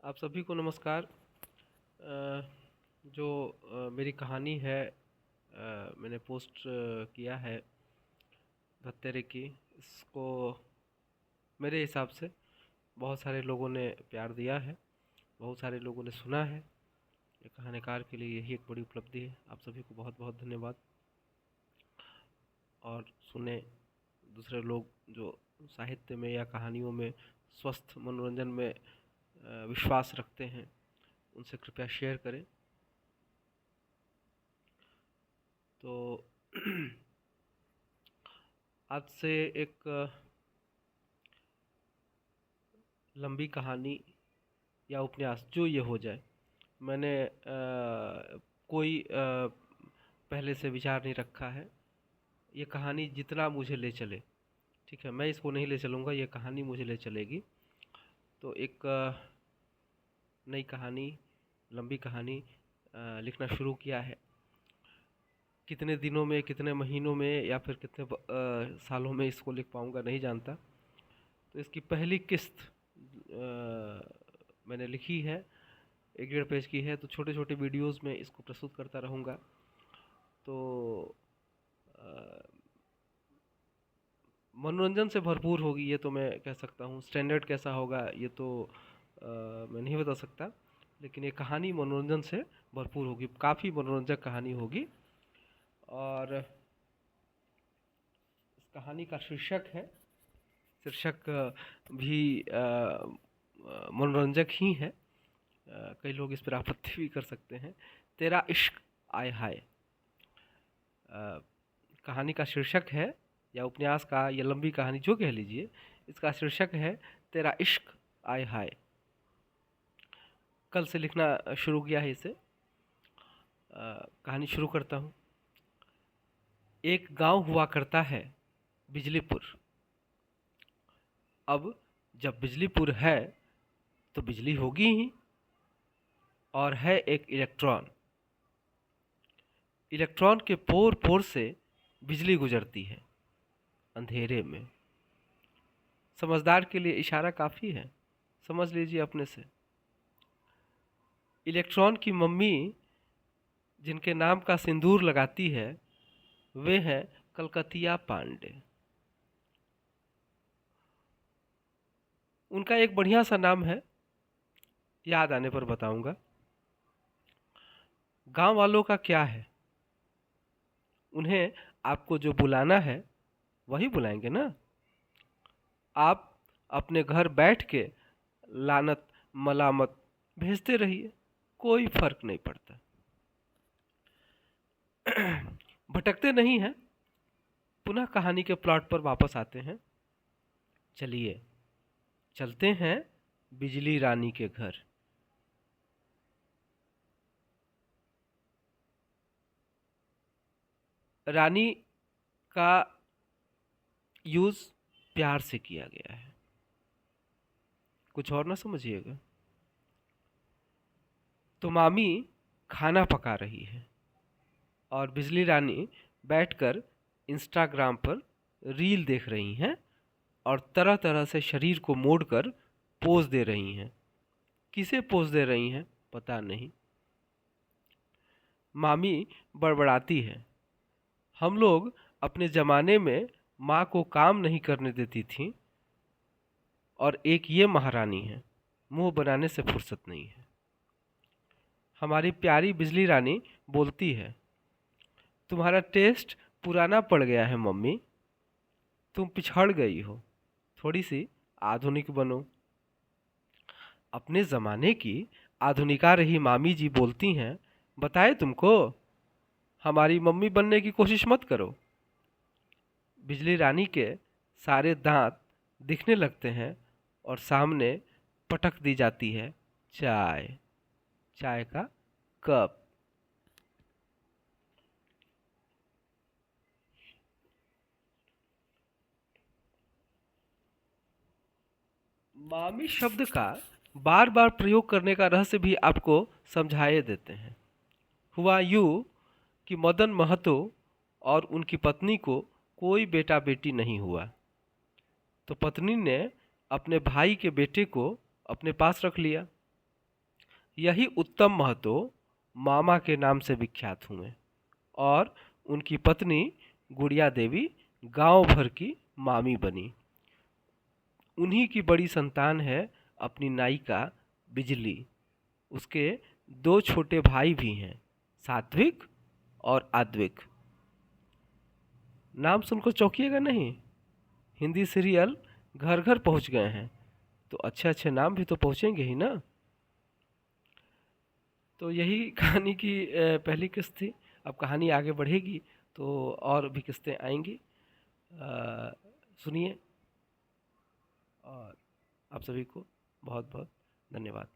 आप सभी को नमस्कार। जो मेरी कहानी है, मैंने पोस्ट किया है धत्तेरे की। इसको मेरे हिसाब से बहुत सारे लोगों ने प्यार दिया है, बहुत सारे लोगों ने सुना है। ये कहानीकार के लिए यही एक बड़ी उपलब्धि है। आप सभी को बहुत बहुत धन्यवाद। और सुने दूसरे लोग जो साहित्य में या कहानियों में स्वस्थ मनोरंजन में विश्वास रखते हैं, उनसे कृपया शेयर करें। तो आज से एक लंबी कहानी या उपन्यास जो ये हो जाए, मैंने कोई पहले से विचार नहीं रखा है। ये कहानी जितना मुझे ले चले, ठीक है, मैं इसको नहीं ले चलूँगा, ये कहानी मुझे ले चलेगी। तो एक नई कहानी, लंबी कहानी लिखना शुरू किया है। कितने दिनों में, कितने महीनों में या फिर कितने सालों में इसको लिख पाऊँगा नहीं जानता। तो इसकी पहली किस्त मैंने लिखी है, 1.5 पेज की है। तो छोटे छोटे वीडियोस में इसको प्रस्तुत करता रहूँगा। तो मनोरंजन से भरपूर होगी, ये तो मैं कह सकता हूँ। स्टैंडर्ड कैसा होगा ये तो मैं नहीं बता सकता, लेकिन ये कहानी मनोरंजन से भरपूर होगी, काफ़ी मनोरंजक कहानी होगी। और इस कहानी का शीर्षक भी मनोरंजक ही है। कई लोग इस पर आपत्ति भी कर सकते हैं। तेरा इश्क आय हाय कहानी का शीर्षक है, या उपन्यास का, या लंबी कहानी जो कह लीजिए, इसका शीर्षक है तेरा इश्क आय हाय। कल से लिखना शुरू किया है इसे। कहानी शुरू करता हूँ। एक गांव हुआ करता है, बिजलीपुर। अब जब बिजलीपुर है तो बिजली होगी ही, और है एक इलेक्ट्रॉन। इलेक्ट्रॉन के पोर पोर से बिजली गुजरती है अंधेरे में। समझदार के लिए इशारा काफ़ी है, समझ लीजिए अपने से। इलेक्ट्रॉन की मम्मी जिनके नाम का सिंदूर लगाती है, वे हैं कलकतिया पांडे। उनका एक बढ़िया सा नाम है, याद आने पर बताऊंगा। गांव वालों का क्या है, उन्हें आपको जो बुलाना है वही बुलाएंगे ना। आप अपने घर बैठ के लानत मलामत भेजते रहिए, कोई फर्क नहीं पड़ता। भटकते नहीं हैं, पुनः कहानी के प्लॉट पर वापस आते हैं। चलिए चलते हैं बिजली रानी के घर। रानी का यूज प्यार से किया गया है, कुछ और ना समझिएगा। तो मामी खाना पका रही है और बिजली रानी बैठकर इंस्टाग्राम पर रील देख रही हैं और तरह तरह से शरीर को मोड़कर पोज दे रही हैं। किसे पोज दे रही हैं पता नहीं। मामी बड़बड़ाती है, हम लोग अपने ज़माने में माँ को काम नहीं करने देती थी, और एक ये महारानी है, मुंह बनाने से फुर्सत नहीं है। हमारी प्यारी बिजली रानी बोलती है, तुम्हारा टेस्ट पुराना पड़ गया है मम्मी, तुम पिछड़ गई हो, थोड़ी सी आधुनिक बनो। अपने ज़माने की आधुनिका रही मामी जी बोलती हैं, बताए तुमको, हमारी मम्मी बनने की कोशिश मत करो। बिजली रानी के सारे दांत दिखने लगते हैं और सामने पटक दी जाती है चाय, चाय का कप। मामी शब्द का बार बार प्रयोग करने का रहस्य भी आपको समझाए देते हैं। हुआ यूँ कि मदन महतो और उनकी पत्नी को कोई बेटा बेटी नहीं हुआ, तो पत्नी ने अपने भाई के बेटे को अपने पास रख लिया। यही उत्तम महतो मामा के नाम से विख्यात हुए और उनकी पत्नी गुड़िया देवी गांव भर की मामी बनी। उन्हीं की बड़ी संतान है अपनी नायिका बिजली। उसके दो छोटे भाई भी हैं, सात्विक और आद्विक। नाम सुनकर चौंकिएगा नहीं, हिंदी सीरियल घर घर पहुंच गए हैं, तो अच्छे अच्छे नाम भी तो पहुंचेंगे ही ना। तो यही कहानी की पहली किस्त थी। अब कहानी आगे बढ़ेगी तो और भी किस्तें आएंगी। सुनिए और आप सभी को बहुत बहुत धन्यवाद।